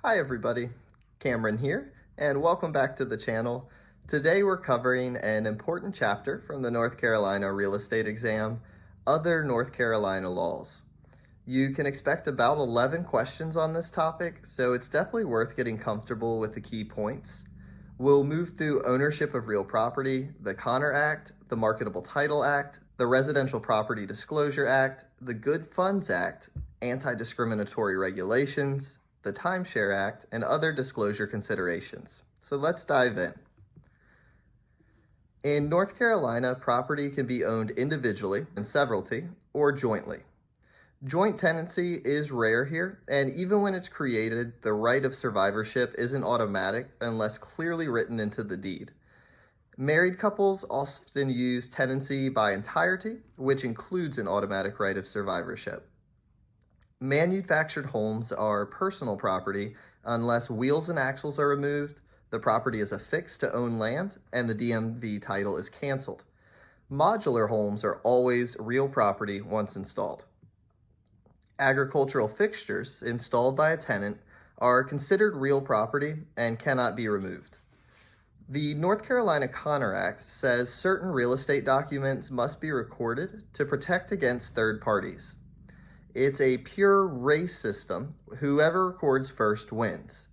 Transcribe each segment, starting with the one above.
Hi everybody, Cameron here, and welcome back to the channel. Today we're covering an important chapter from the North Carolina real estate exam, Other North Carolina Laws. You can expect about 11 questions on this topic, so it's definitely worth getting comfortable with the key points. We'll move through ownership of real property, the Connor Act, the Marketable Title Act, the Residential Property Disclosure Act, the Good Funds Act, Anti-Discriminatory Regulations, the Timeshare Act, and other disclosure considerations. So let's dive in. In North Carolina, property can be owned individually, in severalty, or jointly. Joint tenancy is rare here, and even when it's created, the right of survivorship isn't automatic unless clearly written into the deed. Married couples often use tenancy by entirety, which includes an automatic right of survivorship. Manufactured homes are personal property unless wheels and axles are removed, the property is affixed to own land, and the DMV title is canceled. Modular homes are always real property once installed. Agricultural fixtures installed by a tenant are considered real property and cannot be removed. The North Carolina Connor Act says certain real estate documents must be recorded to protect against third parties. It's a pure race system. Whoever records first wins.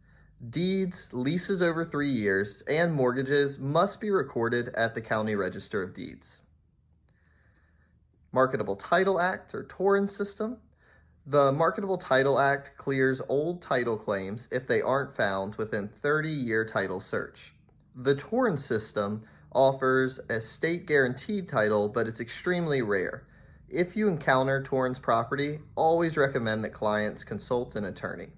Deeds, leases over 3 years, and mortgages must be recorded at the County Register of Deeds. Marketable Title Act or Torrens system. The Marketable Title Act clears old title claims if they aren't found within 30-year title search. The Torrens system offers a state-guaranteed title, but it's extremely rare. If you encounter Torrens property, always recommend that clients consult an attorney.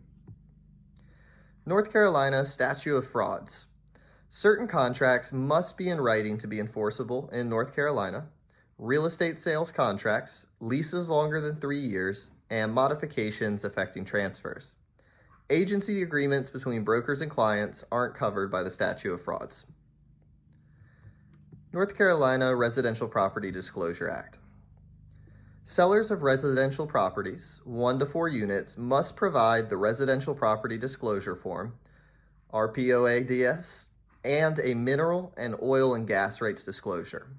North Carolina Statute of Frauds. Certain contracts must be in writing to be enforceable in North Carolina. Real estate sales contracts, leases longer than 3 years, and modifications affecting transfers. Agency agreements between brokers and clients aren't covered by the Statute of Frauds. North Carolina Residential Property Disclosure Act. Sellers of residential properties, 1 to 4 units, must provide the Residential Property Disclosure Form, RPOADS, and a mineral and oil and gas rates disclosure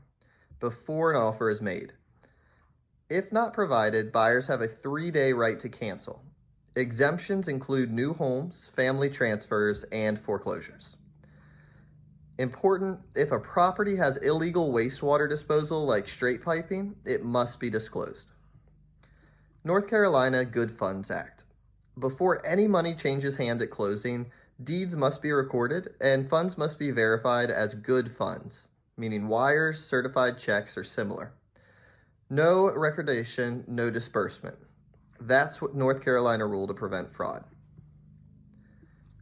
before an offer is made. If not provided, buyers have a 3-day right to cancel. Exemptions include new homes, family transfers, and foreclosures. Important, if a property has illegal wastewater disposal like straight piping, it must be disclosed. North Carolina Good Funds Act. Before any money changes hand at closing, deeds must be recorded and funds must be verified as good funds, meaning wires, certified checks, or similar. No recordation, no disbursement. That's what North Carolina rule to prevent fraud.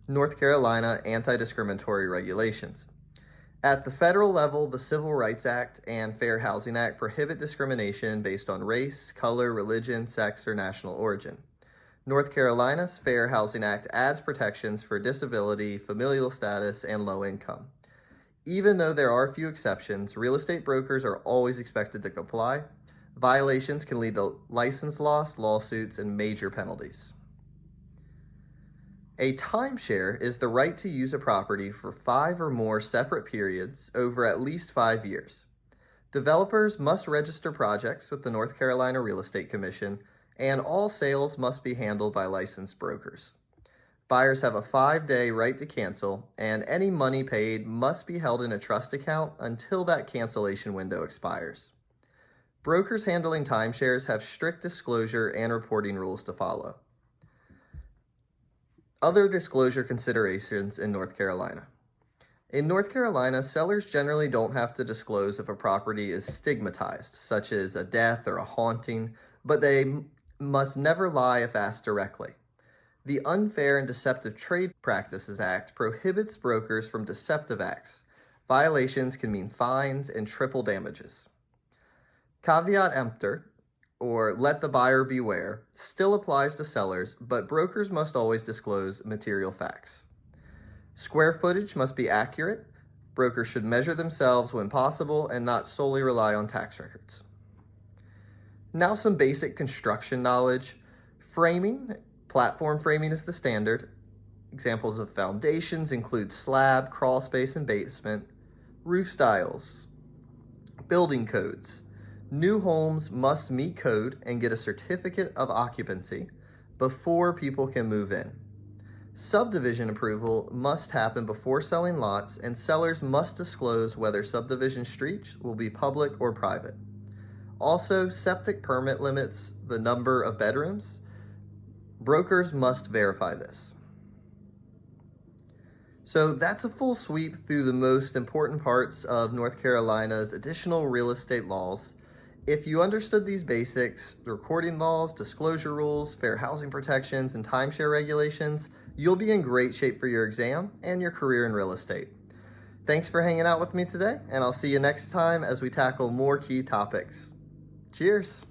North Carolina Anti-Discriminatory Regulations. At the federal level, the Civil Rights Act and Fair Housing Act prohibit discrimination based on race, color, religion, sex, or national origin. North Carolina's Fair Housing Act adds protections for disability, familial status, and low income. Even though there are a few exceptions, real estate brokers are always expected to comply. Violations can lead to license loss, lawsuits, and major penalties. A timeshare is the right to use a property for 5 or more separate periods over at least 5 years. Developers must register projects with the North Carolina Real Estate Commission, and all sales must be handled by licensed brokers. Buyers have a 5-day right to cancel, and any money paid must be held in a trust account until that cancellation window expires. Brokers handling timeshares have strict disclosure and reporting rules to follow. Other disclosure considerations in North Carolina. In North Carolina, sellers generally don't have to disclose if a property is stigmatized, such as a death or a haunting, but they must never lie if asked directly. The Unfair and Deceptive Trade Practices Act prohibits brokers from deceptive acts. Violations can mean fines and triple damages. Caveat emptor, or let the buyer beware, still applies to sellers, but brokers must always disclose material facts. Square footage must be accurate. Brokers should measure themselves when possible and not solely rely on tax records. Now some basic construction knowledge. Framing, platform framing is the standard. Examples of foundations include slab, crawl space, and basement, roof styles, building codes. New homes must meet code and get a certificate of occupancy before people can move in. Subdivision approval must happen before selling lots, and sellers must disclose whether subdivision streets will be public or private. Also, septic permit limits the number of bedrooms. Brokers must verify this. So that's a full sweep through the most important parts of North Carolina's additional real estate laws. If you understood these basics, the recording laws, disclosure rules, fair housing protections, and timeshare regulations, you'll be in great shape for your exam and your career in real estate. Thanks for hanging out with me today, and I'll see you next time as we tackle more key topics. Cheers!